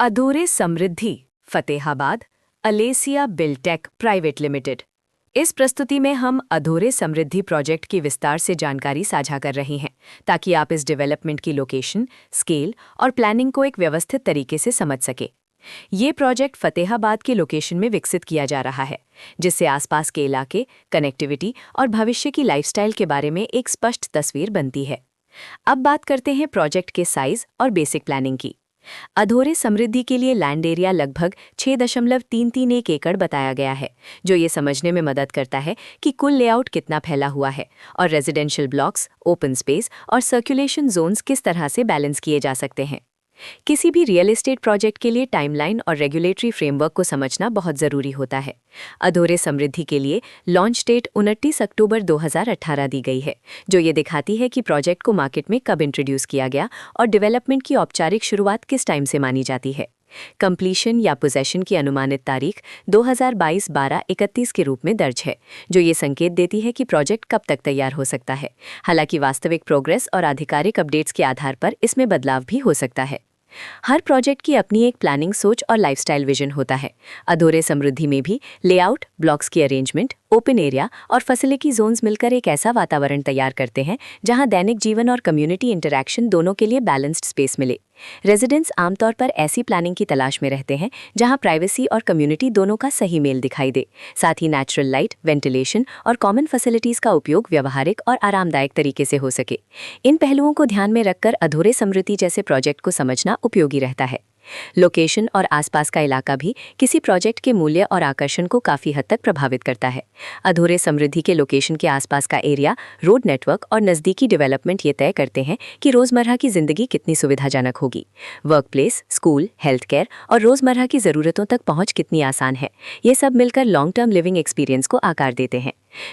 अधूरे समृद्धि Fatehabad अलेसिया Biltech private limited. इस प्रस्तुति में हम अधूरे समृद्धि प्रोजेक्ट की विस्तार से जानकारी साझा कर रहे हैं ताकि आप इस डेवलपमेंट की लोकेशन, स्केल और प्लानिंग को एक व्यवस्थित तरीके से समझ सके। ये प्रोजेक्ट फतेहाबाद के लोकेशन में विकसित किया जा रहा है, जिससे आसपास के इलाके, कनेक्टिविटी और भविष्य की लाइफस्टाइल के बारे में एक स्पष्ट तस्वीर बनती है। अब बात करते हैं प्रोजेक्ट के साइज और बेसिक प्लानिंग की। अधूरे समृद्धि के लिए लैंड एरिया लगभग 6.331 एकड़ बताया गया है, जो ये समझने में मदद करता है कि कुल लेआउट कितना फैला हुआ है और रेजिडेंशियल ब्लॉक्स, ओपन स्पेस और सर्कुलेशन जोन्स किस तरह से बैलेंस किए जा सकते हैं। किसी भी रियल एस्टेट प्रोजेक्ट के लिए टाइमलाइन और रेगुलेटरी फ्रेमवर्क को समझना बहुत ज़रूरी होता है। अधूरे समृद्धि के लिए लॉन्च डेट 29 अक्टूबर 2018 दी गई है, जो ये दिखाती है कि प्रोजेक्ट को मार्केट में कब इंट्रोड्यूस किया गया और डेवलपमेंट की औपचारिक शुरुआत किस टाइम से मानी जाती है। कंप्लीशन या पोजेशन की अनुमानित तारीख 2022-12-31 के रूप में दर्ज है, जो ये संकेत देती है कि प्रोजेक्ट कब तक तैयार हो सकता है। हालांकि वास्तविक प्रोग्रेस और आधिकारिक अपडेट्स के आधार पर इसमें बदलाव भी हो सकता है। हर प्रोजेक्ट की अपनी एक प्लानिंग सोच और लाइफस्टाइल विजन होता है। अधूरे समृद्धि में भी लेआउट, ब्लॉक्स की अरेंजमेंट, ओपन एरिया और फैसिलिटी जोन्स मिलकर एक ऐसा वातावरण तैयार करते हैं जहां दैनिक जीवन और कम्युनिटी इंटरैक्शन दोनों के लिए बैलेंस्ड स्पेस मिले। रेजिडेंट्स आमतौर पर ऐसी प्लानिंग की तलाश में रहते हैं जहां प्राइवेसी और कम्युनिटी दोनों का सही मेल दिखाई दे, साथ ही नेचुरल लाइट, वेंटिलेशन और कॉमन फैसिलिटीज का उपयोग व्यवहारिक और आरामदायक तरीके से हो सके। इन पहलुओं को ध्यान में रखकर अधूरे समृद्धि जैसे प्रोजेक्ट को समझना उपयोगी रहता है। लोकेशन और आसपास का इलाका भी किसी प्रोजेक्ट के मूल्य और आकर्षण को काफ़ी हद तक प्रभावित करता है। अधूरे समृद्धि के लोकेशन के आसपास का एरिया, रोड नेटवर्क और नज़दीकी डेवलपमेंट ये तय करते हैं कि रोज़मर्रा की ज़िंदगी कितनी सुविधाजनक होगी। Work place, school, health care और रोज़मर्रा की ज़रूरतों तक पहुँच कितनी आसान है, ये सब मिलकर लॉन्ग टर्म लिविंग एक्सपीरियंस को आकार देते हैं।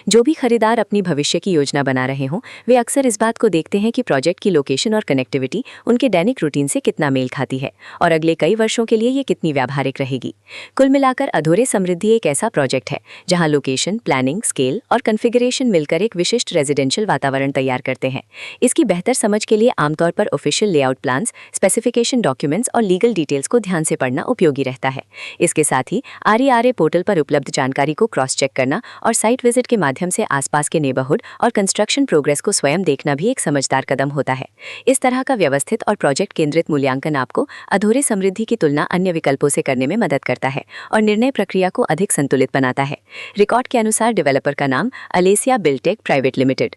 जो भी खरीदार अपनी भविष्य की योजना बना रहे हों, वे अक्सर इस बात को देखते हैं कि प्रोजेक्ट की लोकेशन और कनेक्टिविटी उनके दैनिक रूटीन से कितना मेल खाती है और अगले कई वर्षों के लिए ये कितनी व्यावहारिक रहेगी। कुल मिलाकर अधूरे समृद्धि एक ऐसा प्रोजेक्ट है जहां लोकेशन, प्लानिंग, स्केल और कॉन्फ़िगरेशन मिलकर एक विशिष्ट रेजिडेंशियल वातावरण तैयार करते हैं। इसकी बेहतर समझ के लिए आमतौर पर official layout plans, specification documents और लीगल डिटेल्स को ध्यान से पढ़ना उपयोगी रहता है। इसके साथ ही RERA पोर्टल पर उपलब्ध जानकारी को क्रॉस चेक करना और साइट विजिट के माध्यम से आसपास के नेबरहुड और कंस्ट्रक्शन प्रोग्रेस को स्वयं देखना भी एक समझदार कदम होता है। इस तरह का व्यवस्थित और प्रोजेक्ट केंद्रित मूल्यांकन आपको अधूरे समृद्धि की तुलना अन्य विकल्पों से करने में मदद करता है और निर्णय प्रक्रिया को अधिक संतुलित बनाता है। रिकॉर्ड के अनुसार डेवलपर का नाम अलेसिया बिल्टेक प्राइवेट लिमिटेड।